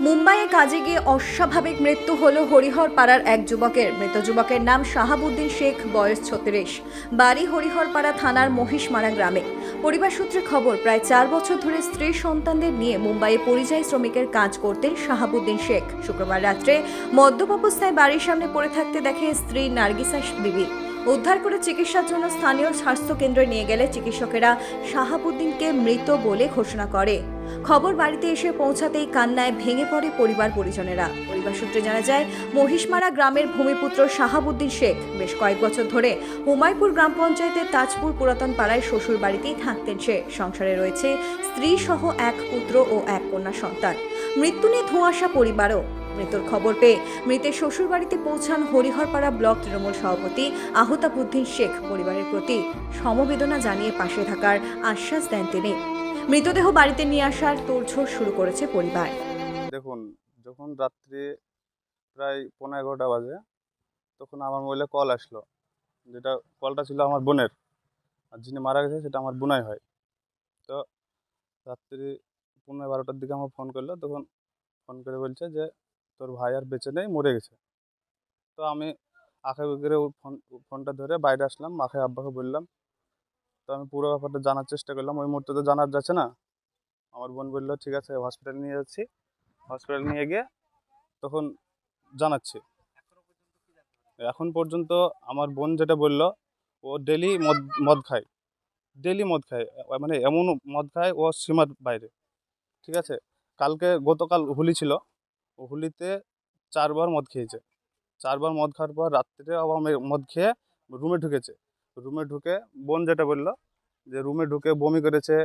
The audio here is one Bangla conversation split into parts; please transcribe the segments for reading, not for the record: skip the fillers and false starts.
মুম্বাইয়ে কাজে গিয়ে অস্বাভাবিক মৃত্যু হলো হরিহরপাড়ার এক যুবকের। মৃত যুবকের নাম শাহাবুদ্দিন শেখ, বয়স 36, বাড়ি হরিহরপাড়া থানার মহিষমারা গ্রামে। পরিবার সূত্রে খবর, প্রায় 4 বছর ধরে স্ত্রী সন্তানদের নিয়ে মুম্বাইয়ে পরিযায়ী শ্রমিকের কাজ করতেন শাহাবুদ্দিন শেখ। শুক্রবার রাত্রে মদ্যপ অবস্থায় বাড়ির সামনে পড়ে থাকতে দেখে স্ত্রী নার্গিসা বিবি। উদ্ধার করে চিকিৎসার জন্য স্থানীয় স্বাস্থ্য কেন্দ্রে নিয়ে গেলে চিকিৎসকেরা শাহাবুদ্দিনকে মৃত বলে ঘোষণা করে। খবর বাড়িতে এসে পৌঁছাতেই কান্নায় ভেঙে পড়ে পরিবার পরিজনেরা। পরিবার সূত্রে জানা যায়, মহিষমারা গ্রামের ভূমিপুত্র শাহাবুদ্দিন শেখ বেশ কয়েক বছর ধরে হুমায়পুর গ্রাম পঞ্চায়েতের তাজপুর পুরাতন পাড়ায় শ্বশুর বাড়িতেই থাকতেন সে। সংসারে রয়েছে স্ত্রী সহ এক পুত্র ও এক কন্যা সন্তান। মৃত্যু নিয়ে ধোঁয়াশা পরিবারও। মৃত্যুর খবর পেয়ে মৃতের শ্বশুর বাড়িতে পৌঁছান হরিহরপাড়া ব্লক তৃণমূল সভাপতি আহতাবুদ্দিন শেখ। পরিবারের প্রতি সমবেদনা জানিয়ে পাশে থাকার আশ্বাস দেন তিনি। মৃতদেহ বাড়িতে নিয়ে আসার তোড়জোড় শুরু করেছে পরিবার। দেখুন, যখন রাত্রি প্রায় 11:15 বাজে, তখন আমার মোবাইলে কল আসলো। যেটা কলটা ছিল আমার বোনের, আর যিনি মারা গেছে সেটা আমার বোনাই হয়। তো রাত্রি 11:30টার দিকে আমার ফোন করলো। তখন ফোন করে বলছে যে তোর ভাই আর বেঁচে নেই, মরে গেছে। তো আমি আঁখে করে ফোনটা ধরে বাইরে আসলাম, আঁখে আব্বাকে বললাম। তো আমি পুরো ব্যাপারটা জানার চেষ্টা করলাম। ওই মুহূর্তে তো জানার যাচ্ছে না। আমার বোন বললো ঠিক আছে, হসপিটালে নিয়ে যাচ্ছি। হসপিটাল নিয়ে গিয়ে তখন জানাচ্ছি। এখন পর্যন্ত আমার বোন যেটা বলল, ও ডেলি মদ মদ খায়, ডেলি মদ খায়, মানে এমন মদ খায় ও সীমার বাইরে। ঠিক আছে, গতকাল হোলি ছিল, ও হোলিতে 4 বার মদ খেয়েছে। 4 বার মদ খাওয়ার পর রাত্রিতে আবার মদ খেয়ে রুমে ঢুকেছে। রুমে ঢুকে বোন যেটা বললো যে রুমে ঢুকে বমি করেছে,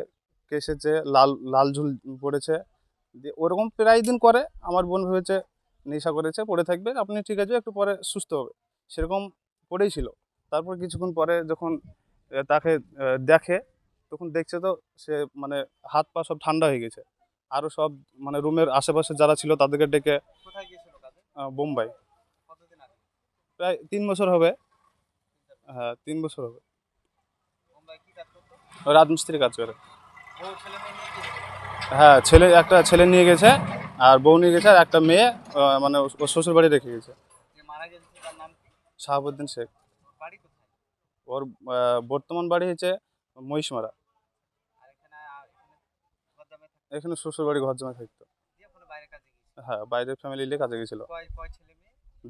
কেসেছে, লাল লাল ঝুল পড়েছে। দিয়ে ওরকম প্রায় দিন করে। আমার বোন ভেবেছে নেশা করেছে, পড়ে থাকবে, আপনি ঠিক আছে, একটু পরে সুস্থ হবে, সেরকম পড়েই ছিল। তারপর কিছুক্ষণ পরে যখন তাকে দেখে, তখন দেখছে তো সে মানে হাত পা সব ঠান্ডা হয়ে গেছে। আরও সব মানে রুমের আশেপাশে যারা ছিল তাদেরকে ডেকে বোম্বাই প্রায় 3 বছর হবে। হ্যাঁ, 3 বছর হবে। ও রাজমিস্ত্রি কাজ করে। হ্যাঁ, একটা ছেলে নিয়ে গেছে, আর বউ নিয়ে গেছে, আর একটা মেয়ে মানে ওর শ্বশুর বাড়ি রেখে গেছে। শাহাবুদ্দিন শেখ। ওর বর্তমান বাড়ি হচ্ছে মহিষমারা। এখানে শ্বশুর বাড়ি ঘর জমা থাকতো। হ্যাঁ, বাইরের ফ্যামিলি নিয়ে কাজে গেছিল।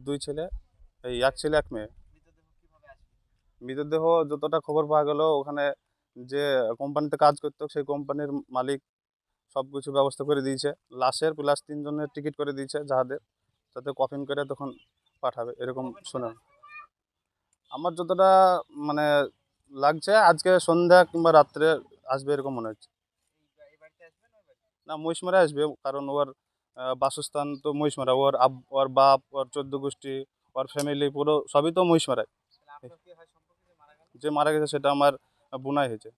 2 ছেলে, এই 1 ছেলে 1 মেয়ে। মৃতদেহ যতটা খবর পাওয়া গেল, ওখানে যে কোম্পানিতে কাজ করতো সেই কোম্পানির মালিক সব কিছু ব্যবস্থা করে দিয়েছে। লাশের প্লাস 3 জনের টিকিট করে দিয়েছে যাতে কফিন করে তখন পাঠাবে, এরকম শোনা। আমার যতটা মানে লাগছে, আজকে সন্ধ্যা কিংবা রাত্রে আসবে এরকম মনে হচ্ছে। না, মহিষমারা আসবে, কারণ ওর বাসস্থান তো মহিষমারা। ওর বাপ, ওর 14 গোষ্ঠী, ওর ফ্যামিলি পুরো সবই তো মহিষমারায়। যে মারা গেছে সেটা আমার বোনাই হয়েছে।